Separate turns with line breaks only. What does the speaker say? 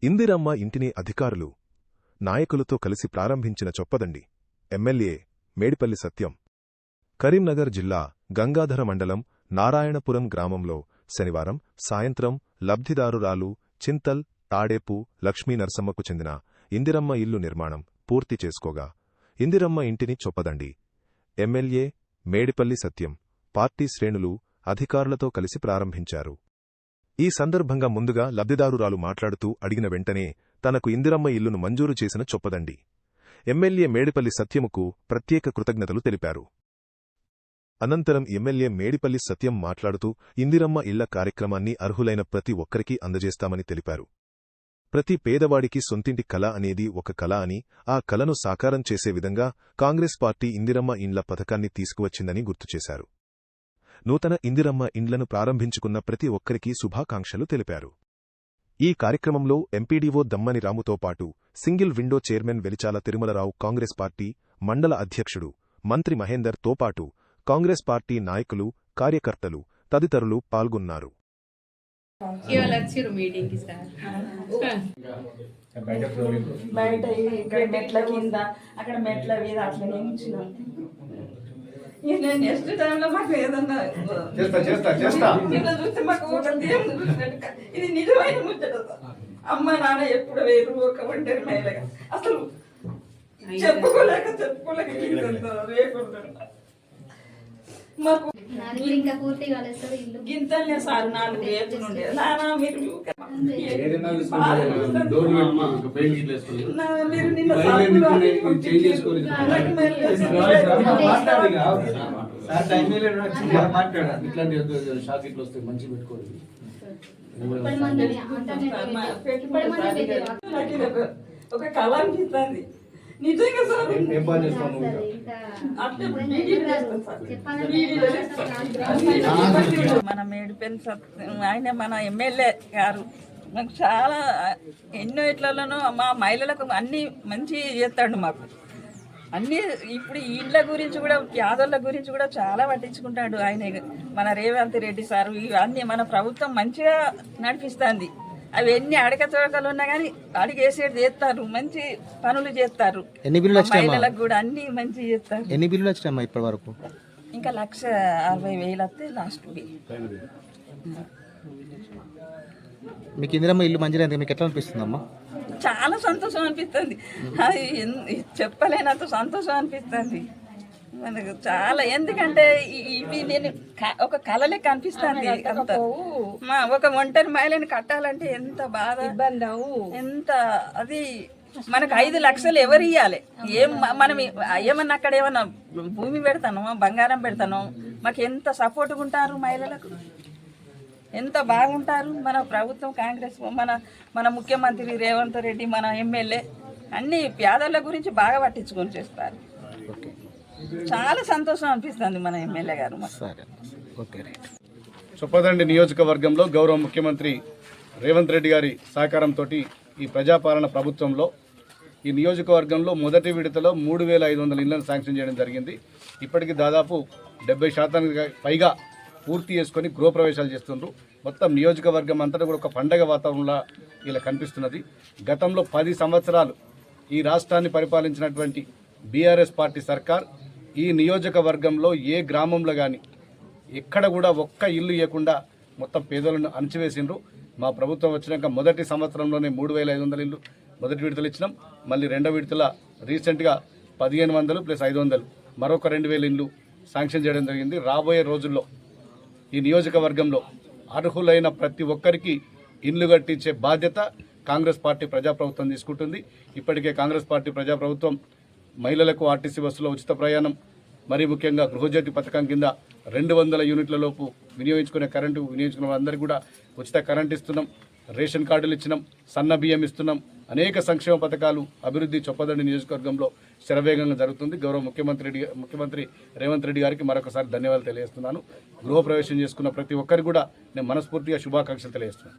ఇందిరమ్మ ఇంటిని అధికారులు, నాయకులతో కలిసి ప్రారంభించిన చొప్పదండి ఎమ్మెల్యే మేడిపల్లి సత్యం. కరీంనగర్ జిల్లా గంగాధర మండలం నారాయణపురం గ్రామంలో శనివారం సాయంత్రం లబ్ధిదారురాలు చింతల్ తాడేపు లక్ష్మీ నరసమ్మకు చెందిన ఇందిరమ్మ ఇల్లు నిర్మాణం పూర్తి చేసుకోగా ఇందిరమ్మ ఇంటిని చొప్పదండి ఎమ్మెల్యే మేడిపల్లి సత్యం పార్టీ శ్రేణులు అధికారులతో కలిసి ప్రారంభించారు. ఈ సందర్భంగా ముందుగా లబ్ధిదారురాలు మాట్లాడుతూ అడిగిన వెంటనే తనకు ఇందిరమ్మ ఇల్లును మంజూరు చేసిన చొప్పదండి ఎమ్మెల్యే మేడిపల్లి సత్యముకు ప్రత్యేక కృతజ్ఞతలు తెలిపారు. అనంతరం ఎమ్మెల్యే మేడిపల్లి సత్యం మాట్లాడుతూ ఇందిరమ్మ ఇళ్ల కార్యక్రమాన్ని అర్హులైన ప్రతి ఒక్కరికీ అందజేస్తామని తెలిపారు. ప్రతి పేదవాడికి సొంతింటి కల అనేది ఒక కల అని, ఆ కలను సాకారం చేసే విధంగా కాంగ్రెస్ పార్టీ ఇందిరమ్మ ఇండ్ల పథకాన్ని తీసుకువచ్చిందని గుర్తుచేశారు. నూతన ఇందిరమ్మ ఇండ్లను ప్రారంభించుకున్న ప్రతి ఒక్కరికీ శుభాకాంక్షలు తెలిపారు. ఈ కార్యక్రమంలో ఎంపీడీఓ దమ్మని రాముతో పాటు single window chairman Velichala Tirumalarao, Congress party మండల అధ్యక్షుడు మంత్రి మహేందర్ తో పాటు కాంగ్రెస్ పార్టీ నాయకులు, కార్యకర్తలు తదితరులు పాల్గొన్నారు.
నెక్స్ట్ టైంలో మాకు ఏదన్నా చూస్తే మాకు ఇది నిజమైన ముచ్చట. అమ్మ నాన్న ఎప్పుడు వేరు, ఒక ఒంటరి మహిళగా అసలు చెప్పుకోలేక రేపు మాకు గింతలే సార్ 4 రేపులు ఉండేది. నానా మీరు నిన్న ఒక కళ అనిపిస్తుంది నిజంగా సార్. మన మేడిపల్లి సత్యం ఆయన మన ఎమ్మెల్యే గారు మాకు చాలా ఎన్నో ఇట్లలోనూ మా మహిళలకు అన్ని మంచి చేస్తాడు. మాకు అన్ని ఇప్పుడు ఈ ఇండ్ల గురించి కూడా, యాదవుల గురించి కూడా చాలా పట్టించుకుంటాడు ఆయన. మన రేవంత్ రెడ్డి సారు ఇవన్నీ మన ప్రభుత్వం మంచిగా నడిపిస్తుంది. అవి ఎన్ని అడకచోడకలు ఉన్నా కానీ అడిగేసేది చేస్తారు, మంచి పనులు చేస్తారు. మహిళలకు కూడా అన్ని మంచి చేస్తారు.
ఎన్ని బిల్లులు వచ్చినాయమ్మా ఇప్పటి వరకు?
ఇంకా 1,60,000 వస్తే లాస్ట్.
మీకు ఇందిరమ్మ ఇల్లు మంచిగా మీకు ఎట్లా అనిపిస్తుందమ్మా?
చాలా సంతోషం అనిపిస్తుంది. అది చెప్పలేనంత సంతోషం అనిపిస్తుంది మనకు చాలా. ఎందుకంటే ఇవి నేను ఒక కళ లెక్క అనిపిస్తుంది. అంత ఒక ఒంటరి మహిళని కట్టాలంటే ఎంత బాధ, ఇబ్బంది, ఎంత అది. మనకు 5 లక్షలు ఎవరు ఇవ్వాలి? మనం ఏమన్నా అక్కడ ఏమన్నా భూమి పెడతాను, బంగారం పెడతాను, మాకు ఎంత సపోర్ట్గా ఉంటారు మహిళలకు, ఎంత బాగుంటారు. మన ప్రభుత్వం కాంగ్రెస్, మన ముఖ్యమంత్రి రేవంత్ రెడ్డి, మన ఎమ్మెల్యే అన్ని పేదల గురించి బాగా పట్టించుకొని చేస్తారు. చాలా సంతోషం అనిపిస్తుంది మన ఎమ్మెల్యే గారు.
చొప్పదండి నియోజకవర్గంలో గౌరవ ముఖ్యమంత్రి రేవంత్ రెడ్డి గారి సహకారంతో ఈ ప్రజాపాలన ప్రభుత్వంలో ఈ నియోజకవర్గంలో మొదటి విడతలో 3,500 ఇళ్లను శాంక్షన్ చేయడం జరిగింది. ఇప్పటికీ దాదాపు 70% పైగా పూర్తి చేసుకొని గృహప్రవేశాలు చేస్తున్నారు. మొత్తం నియోజకవర్గం అంతా కూడా ఒక పండగ వాతావరణంలో ఇలా కనిపిస్తున్నది. గతంలో 10 సంవత్సరాలు ఈ రాష్ట్రాన్ని పరిపాలించినటువంటి బీఆర్ఎస్ పార్టీ సర్కార్ ఈ నియోజకవర్గంలో ఏ గ్రామంలో కానీ ఎక్కడ కూడా ఒక్క ఇల్లు ఇవ్వకుండా మొత్తం పేదలను అణచివేసిండ్రు. మా ప్రభుత్వం వచ్చినాక మొదటి సంవత్సరంలోనే 3,500 ఇల్లు మొదటి విడతలు ఇచ్చినాం. మళ్ళీ రెండో విడతల రీసెంట్గా 1,500 + 500 మరొక 2,000 ఇల్లు శాంక్షన్ చేయడం జరిగింది. రాబోయే రోజుల్లో ఈ నియోజకవర్గంలో అర్హులైన ప్రతి ఒక్కరికి ఇల్లు కట్టించే బాధ్యత కాంగ్రెస్ పార్టీ ప్రజాప్రభుత్వం తీసుకుంటుంది. ఇప్పటికే కాంగ్రెస్ పార్టీ ప్రజాప్రభుత్వం మహిళలకు ఆర్టీసీ బస్సులో ఉచిత ప్రయాణం, మరీ ముఖ్యంగా గృహజ్యోతి పథకం కింద 200 యూనిట్ల లోపు వినియోగించుకునే కరెంటు వినియోగించుకున్న వారందరికీ కూడా ఉచిత కరెంట్ ఇస్తున్నాం, రేషన్ కార్డులు ఇచ్చినాం, సన్న బియ్యం ఇస్తున్నాం. అనేక సంక్షేమ పథకాలు అభివృద్ధి చొప్పదండి నియోజకవర్గంలో శరవేగంగా జరుగుతుంది. గౌరవ ముఖ్యమంత్రి రేవంత్ రెడ్డి గారికి మరొకసారి ధన్యవాదాలు తెలియజేస్తున్నాను. గృహప్రవేశం చేసుకున్న ప్రతి ఒక్కరికి కూడా నేను మనస్ఫూర్తిగా శుభాకాంక్షలు తెలియజేస్తున్నాను.